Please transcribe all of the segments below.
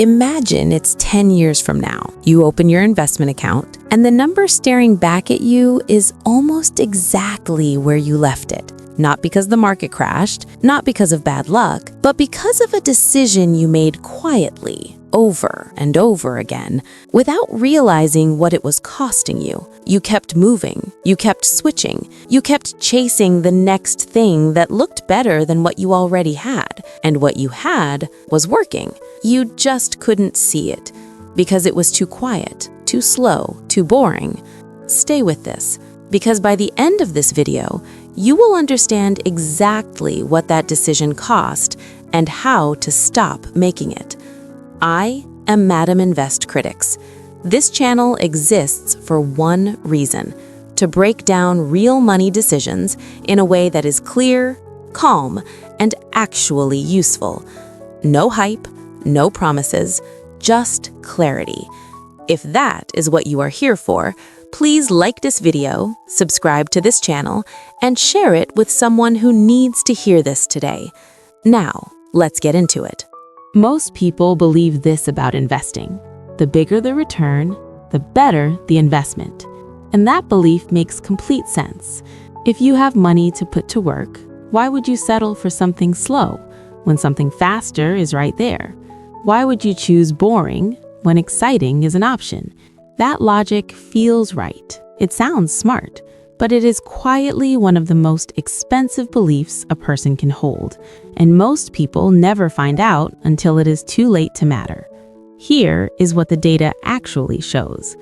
Imagine it's 10 years from now. You open your investment account, and the number staring back at you is almost exactly where you left it. Not because the market crashed, not because of bad luck, but because of a decision you made quietly, over and over again, without realizing what it was costing you. You kept moving, you kept switching, you kept chasing the next thing that looked better than what you already had, and what you had was working. You just couldn't see it, because it was too quiet, too slow, too boring. Stay with this, because by the end of this video, you will understand exactly what that decision cost and how to stop making it. I am Madam Invest Critics. This channel exists for one reason: to break down real money decisions in a way that is clear, calm, and actually useful. No hype, no promises, just clarity. If that is what you are here for, please like this video, subscribe to this channel, and share it with someone who needs to hear this today. Now, let's get into it. Most people believe this about investing: the bigger the return, the better the investment. And that belief makes complete sense. If you have money to put to work, why would you settle for something slow when something faster is right there? Why would you choose boring when exciting is an option? That logic feels right. It sounds smart, but it is quietly one of the most expensive beliefs a person can hold, and most people never find out until it is too late to matter. Here is what the data actually shows.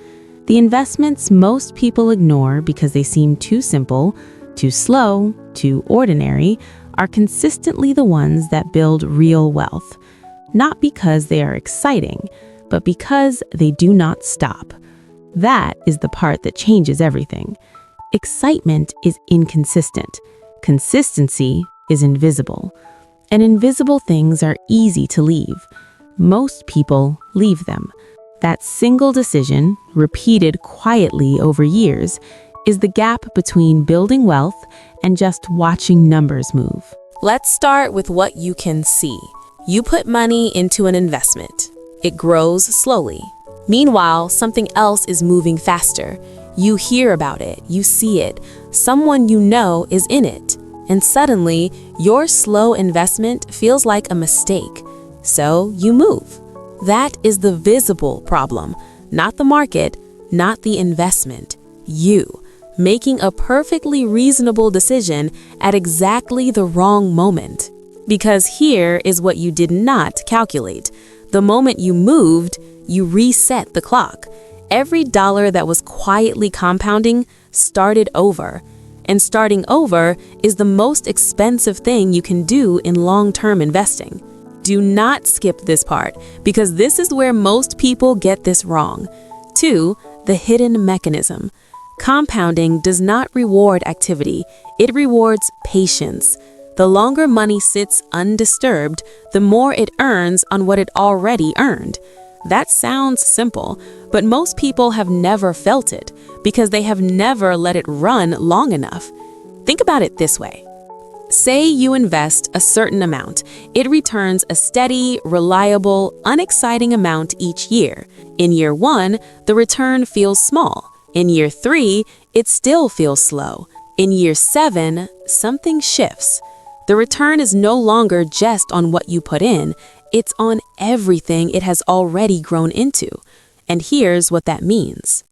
The investments most people ignore because they seem too simple, too slow, too ordinary, are consistently the ones that build real wealth. Not because they are exciting, but because they do not stop. That is the part that changes everything. Excitement is inconsistent. Consistency is invisible. And invisible things are easy to leave. Most people leave them. That single decision, repeated quietly over years, is the gap between building wealth and just watching numbers move. Let's start with what you can see. You put money into an investment. It grows slowly. Meanwhile, something else is moving faster. You hear about it, you see it, someone you know is in it, and suddenly your slow investment feels like a mistake. So you move. That is the visible problem, not the market, not the investment. You, making a perfectly reasonable decision at exactly the wrong moment. Because here is what you did not calculate. The moment you moved, you reset the clock. Every dollar that was quietly compounding started over. And starting over is the most expensive thing you can do in long-term investing. Do not skip this part, because this is where most people get this wrong. 2, the hidden mechanism. Compounding does not reward activity, it rewards patience. The longer money sits undisturbed, the more it earns on what it already earned. That sounds simple, but most people have never felt it because they have never let it run long enough. Think about it this way. Say you invest a certain amount. It returns a steady, reliable, unexciting amount each year. In year 1, the return feels small. In year 3, it still feels slow. In year 7, something shifts. The return is no longer just on what you put in, it's on everything it has already grown into. And here's what that means.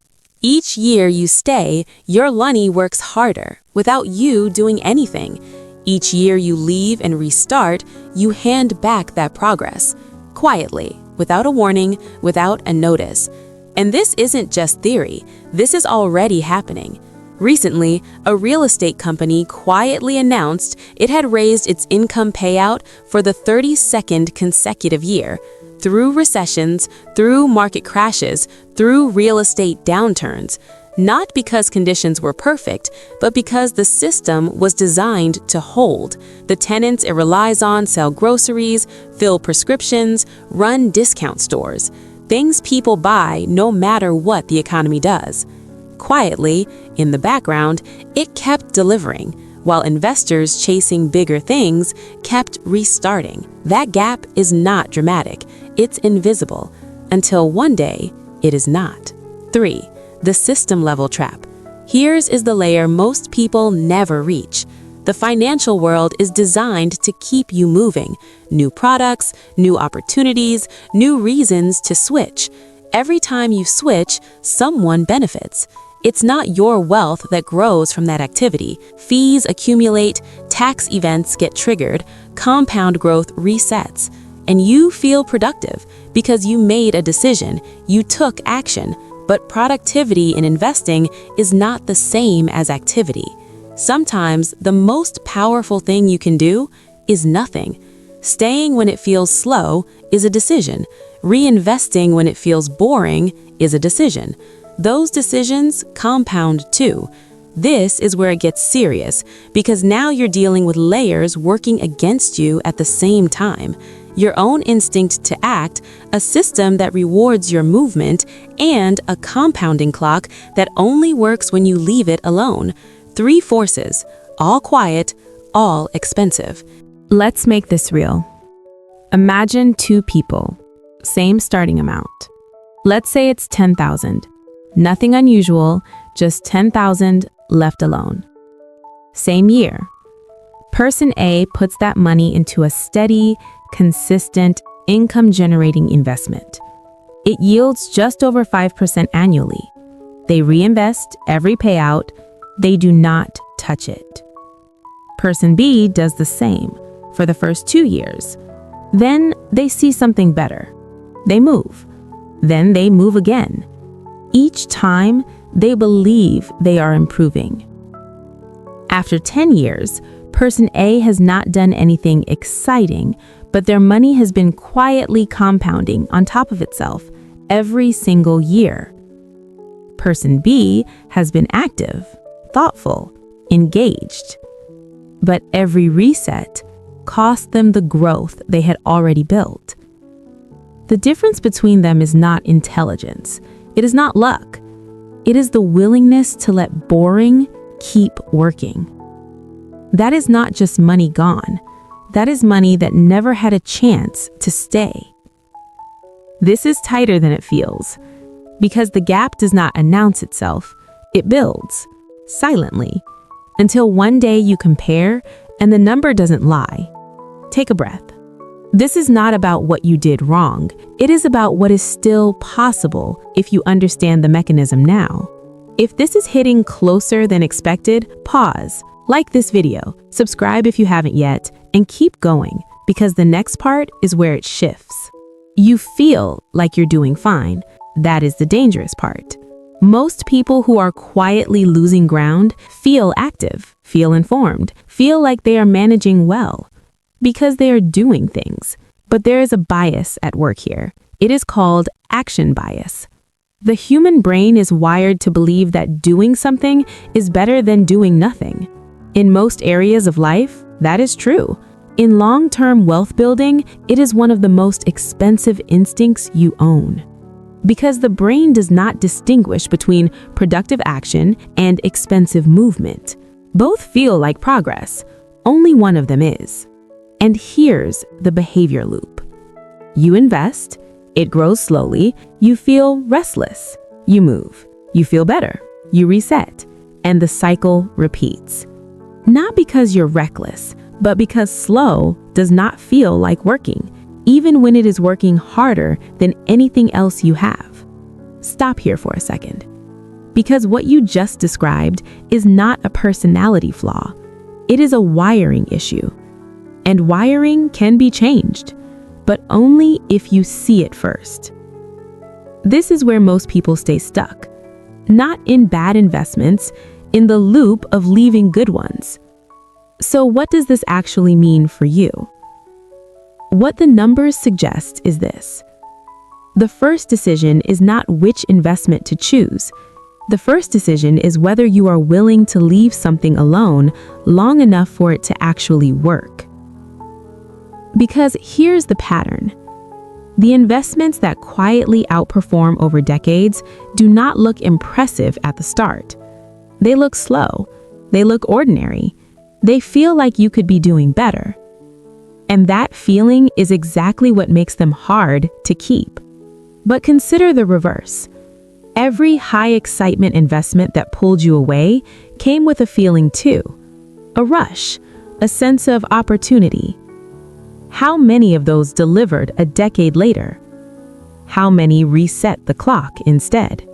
Each year you stay, your money works harder without you doing anything. Each year you leave and restart, you hand back that progress, quietly, without a warning, without a notice. And this isn't just theory, this is already happening. Recently, a real estate company quietly announced it had raised its income payout for the 32nd consecutive year. Through recessions, through market crashes, through real estate downturns. Not because conditions were perfect, but because the system was designed to hold. The tenants it relies on sell groceries, fill prescriptions, run discount stores. Things people buy no matter what the economy does. Quietly, in the background, it kept delivering, while investors chasing bigger things kept restarting. That gap is not dramatic. It's invisible until one day it is not. 3. The system level trap. Here's is the layer most people never reach. The financial world is designed to keep you moving. New products, new opportunities, new reasons to switch. Every time you switch, someone benefits. It's not your wealth that grows from that activity. Fees accumulate, tax events get triggered, compound growth resets. And you feel productive because you made a decision, you took action. But productivity in investing is not the same as activity. Sometimes the most powerful thing you can do is nothing. Staying when it feels slow is a decision. Reinvesting when it feels boring is a decision. Those decisions compound too. This is where it gets serious because now you're dealing with layers working against you at the same time. Your own instinct to act, a system that rewards your movement, and a compounding clock that only works when you leave it alone. 3 forces, all quiet, all expensive. Let's make this real. Imagine 2 people, same starting amount. Let's say it's 10,000. Nothing unusual, just 10,000 left alone. Same year. Person A puts that money into a steady, consistent, income-generating investment. It yields just over 5% annually. They reinvest every payout. They do not touch it. Person B does the same for the first 2 years. Then they see something better. They move. Then they move again. Each time, they believe they are improving. After 10 years, Person A has not done anything exciting, but their money has been quietly compounding on top of itself every single year. Person B has been active, thoughtful, engaged. But every reset cost them the growth they had already built. The difference between them is not intelligence. It is not luck. It is the willingness to let boring keep working. That is not just money gone. That is money that never had a chance to stay. This is tighter than it feels, because the gap does not announce itself. It builds, silently, until one day you compare and the number doesn't lie. Take a breath. This is not about what you did wrong. It is about what is still possible if you understand the mechanism now. If this is hitting closer than expected, pause, like this video, subscribe if you haven't yet, and keep going, because the next part is where it shifts. You feel like you're doing fine. That is the dangerous part. Most people who are quietly losing ground feel active, feel informed, feel like they are managing well, because they are doing things. But there is a bias at work here. It is called action bias. The human brain is wired to believe that doing something is better than doing nothing. In most areas of life, that is true. In long-term wealth building, it is one of the most expensive instincts you own. Because the brain does not distinguish between productive action and expensive movement. Both feel like progress. Only one of them is. And here's the behavior loop. You invest, it grows slowly, you feel restless, you move, you feel better, you reset, and the cycle repeats. Not because you're reckless, but because slow does not feel like working, even when it is working harder than anything else you have. Stop here for a second. Because what you just described is not a personality flaw. It is a wiring issue. And wiring can be changed, but only if you see it first. This is where most people stay stuck. Not in bad investments, in the loop of leaving good ones. So what does this actually mean for you? What the numbers suggest is this. The first decision is not which investment to choose. The first decision is whether you are willing to leave something alone long enough for it to actually work. Because here's the pattern. The investments that quietly outperform over decades do not look impressive at the start. They look slow. They look ordinary. They feel like you could be doing better. And that feeling is exactly what makes them hard to keep. But consider the reverse. Every high excitement investment that pulled you away came with a feeling too. A rush, a sense of opportunity. How many of those delivered a decade later? How many reset the clock instead?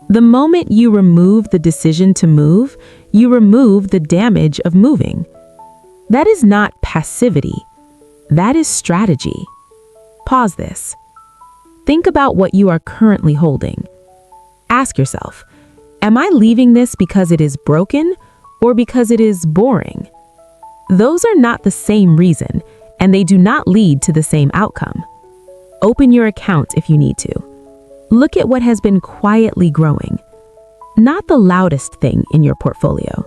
The moment you remove the decision to move, you remove the damage of moving. That is not passivity. That is strategy. Pause this. Think about what you are currently holding. Ask yourself, am I leaving this because it is broken or because it is boring? Those are not the same reason, and they do not lead to the same outcome. Open your account if you need to. Look at what has been quietly growing. Not the loudest thing in your portfolio,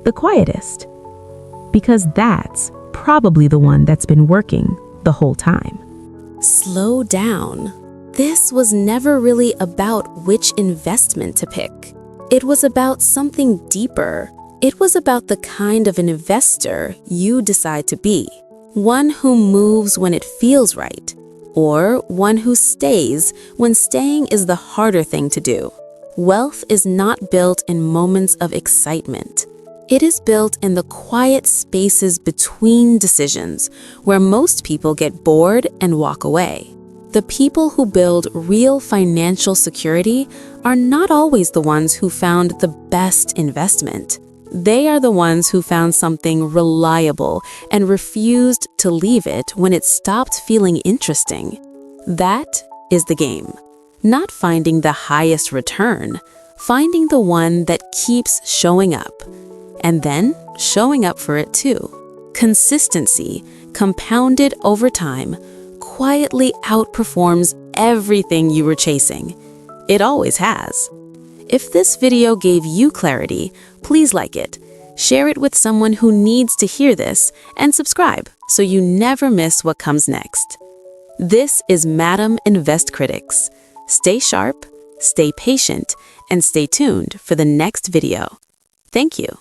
the quietest. Because that's probably the one that's been working the whole time. Slow down. This was never really about which investment to pick. It was about something deeper. It was about the kind of an investor you decide to be. One who moves when it feels right, or one who stays when staying is the harder thing to do. Wealth is not built in moments of excitement. It is built in the quiet spaces between decisions, where most people get bored and walk away. The people who build real financial security are not always the ones who found the best investment. They are the ones who found something reliable and refused to leave it when it stopped feeling interesting. That is the game. Not finding the highest return, finding the one that keeps showing up. And then showing up for it too. Consistency, compounded over time, quietly outperforms everything you were chasing. It always has. If this video gave you clarity, please like it, share it with someone who needs to hear this, and subscribe so you never miss what comes next. This is Madam Invest Critics. Stay sharp, stay patient, and stay tuned for the next video. Thank you.